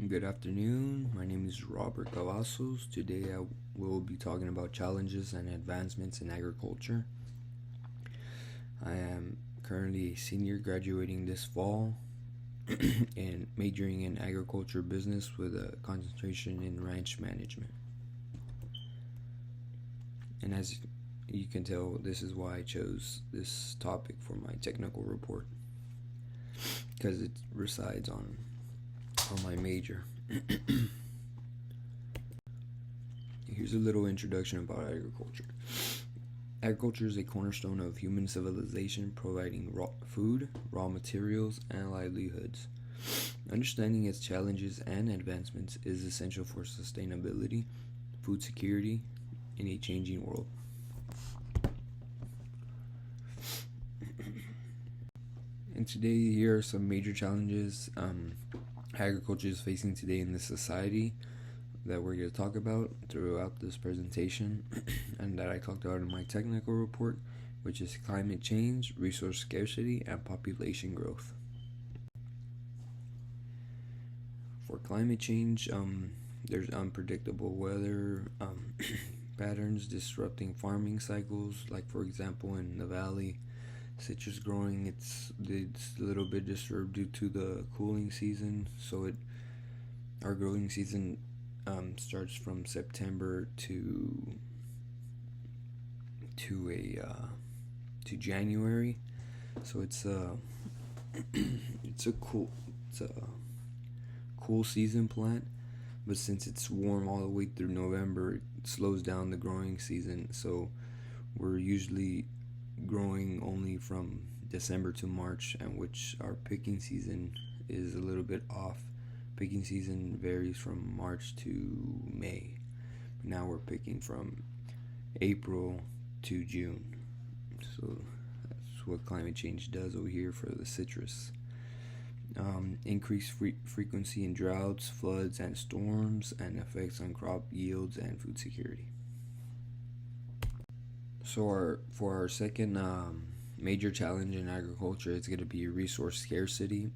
Good afternoon. My name is Robert Cavazos. Today I will be talking about challenges and advancements in agriculture. I am currently a senior graduating this fall and majoring in agriculture business with a concentration in ranch management. And as you can tell, this is why I chose this topic for my technical report, because it resides on my major. Here's a little introduction about agriculture. Agriculture is a cornerstone of human civilization, providing food, raw materials, and livelihoods. Understanding its challenges and advancements is essential for sustainability, food security in a changing world. And today, here are some major challenges agriculture is facing today in this society that we're going to talk about throughout this presentation and that I talked about in my technical report, which is climate change, resource scarcity, and population growth. For climate change, there's unpredictable weather patterns disrupting farming cycles, like for example in the valley. Citrus growing, it's a little bit disturbed due to the cooling season. So our growing season starts from September to January. So it's a cool season plant, but since it's warm all the way through November, it slows down the growing season. So we're usually growing only from December to March, and which our picking season is a little bit off. Picking season varies from March to May. Now we're picking from April to June. So that's what climate change does over here for the citrus. Increased frequency in droughts, floods, and storms, and effects on crop yields and food security. So for our second major challenge in agriculture, it's going to be resource scarcity.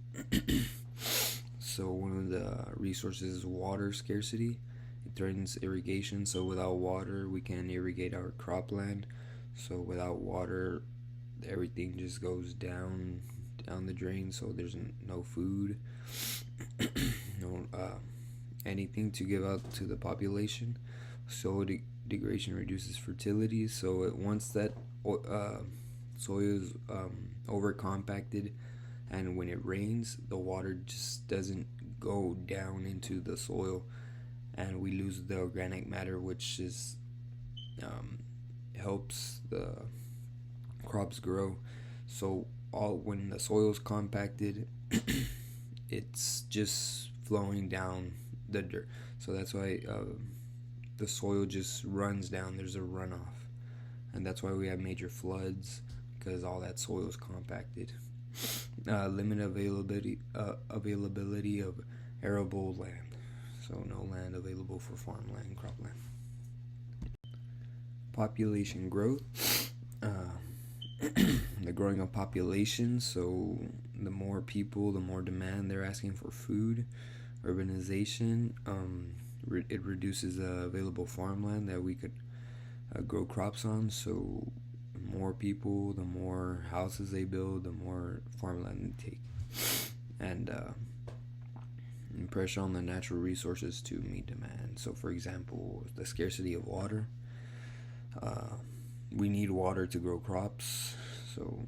So one of the resources is water scarcity. It threatens irrigation. So without water, we can't irrigate our cropland. So without water, everything just goes down the drain. So there's no food, no anything to give out to the population. So degradation reduces fertility. So once that soil is over compacted, and when it rains, the water just doesn't go down into the soil, and we lose the organic matter, which is helps the crops grow. So when the soil is compacted, it's just flowing down the dirt. So that's why the soil just runs down. There's a runoff, and that's why we have major floods, because all that soil is compacted. Limited availability of arable land, so no land available for farmland and cropland. Population growth, the growing of population. So the more people, the more demand they're asking for food. Urbanization, it reduces available farmland that we could grow crops on. So more people, the more houses they build, the more farmland they take, and pressure on the natural resources to meet demand. So for example, the scarcity of water. We need water to grow crops, so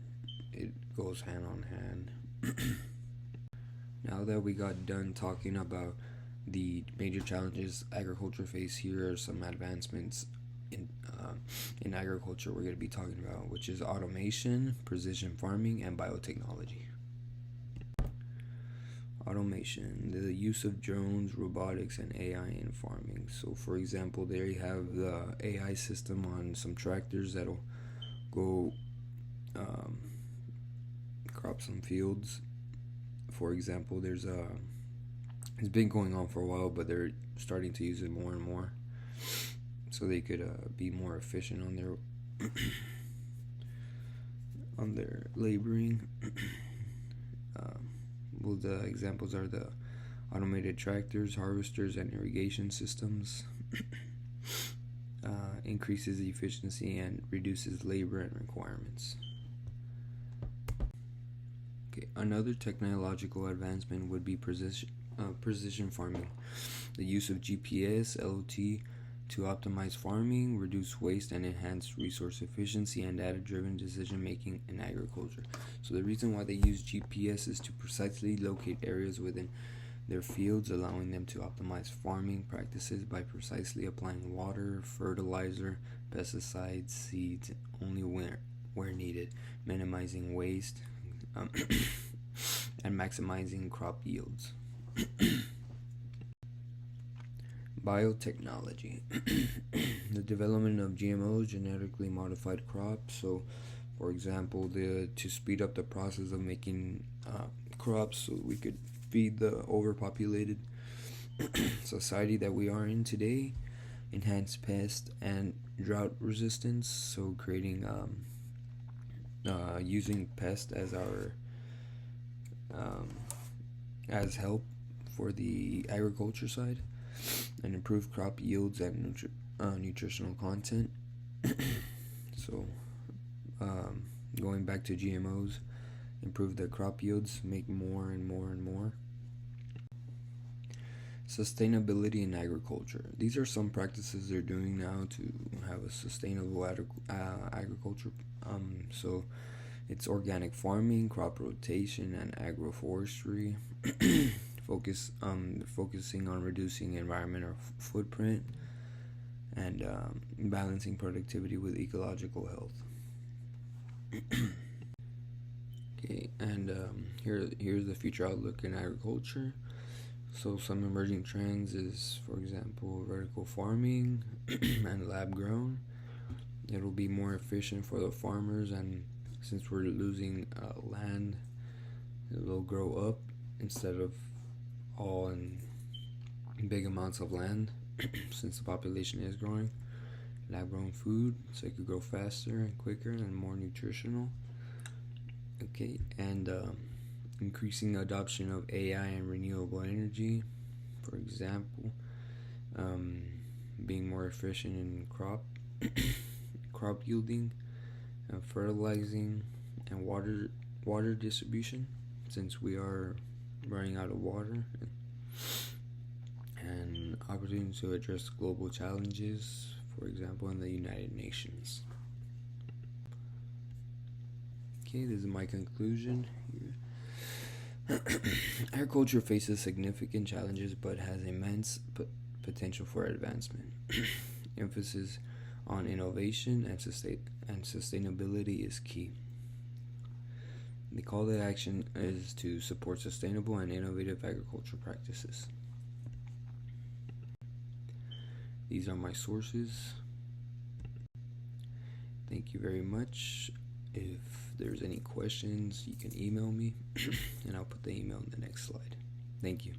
it goes hand on hand. Now that we got done talking about the major challenges agriculture face, here are some advancements in agriculture we're going to be talking about, which is automation, precision farming, and biotechnology. Automation, the use of drones, robotics, and AI in farming. So for example, there you have the AI system on some tractors that'll go crop some fields. For example, it's been going on for a while, but they're starting to use it more and more, so they could be more efficient on their laboring. Well, the examples are the automated tractors, harvesters, and irrigation systems. Increases efficiency and reduces labor and requirements. Okay, another technological advancement would be precision farming. The use of GPS, LOT to optimize farming, reduce waste, and enhance resource efficiency and data-driven decision-making in agriculture. So the reason why they use GPS is to precisely locate areas within their fields, allowing them to optimize farming practices by precisely applying water, fertilizer, pesticides, seeds only where needed, minimizing waste, and maximizing crop yields. Biotechnology. The development of GMOs, genetically modified crops. So, for example, to speed up the process of making crops so we could feed the overpopulated society that we are in today, enhance pest and drought resistance, so creating using pest as our as help for the agriculture side, and improve crop yields and nutritional content. So going back to GMOs, improve the crop yields, make more and more and more. Sustainability in agriculture. These are some practices they're doing now to have a sustainable agriculture. So it's organic farming, crop rotation, and agroforestry. Focusing on reducing environmental footprint and balancing productivity with ecological health. Okay, and here's the future outlook in agriculture. So some emerging trends is, for example, vertical farming and lab grown. It'll be more efficient for the farmers, and since we're losing land, it'll grow up instead of all in big amounts of land since the population is growing. Lab grown food, so it could grow faster and quicker and more nutritional. Okay, and increasing adoption of AI and renewable energy, for example, being more efficient in crop yielding, and fertilizing, and water distribution, since we are running out of water, and opportunities to address global challenges, for example, in the United Nations. Okay, this is my conclusion here. Agriculture faces significant challenges but has immense potential for advancement. Emphasis on innovation and sustainability is key. The call to action is to support sustainable and innovative agriculture practices. These are my sources. Thank you very much. If there's any questions, you can email me, and I'll put the email in the next slide. Thank you.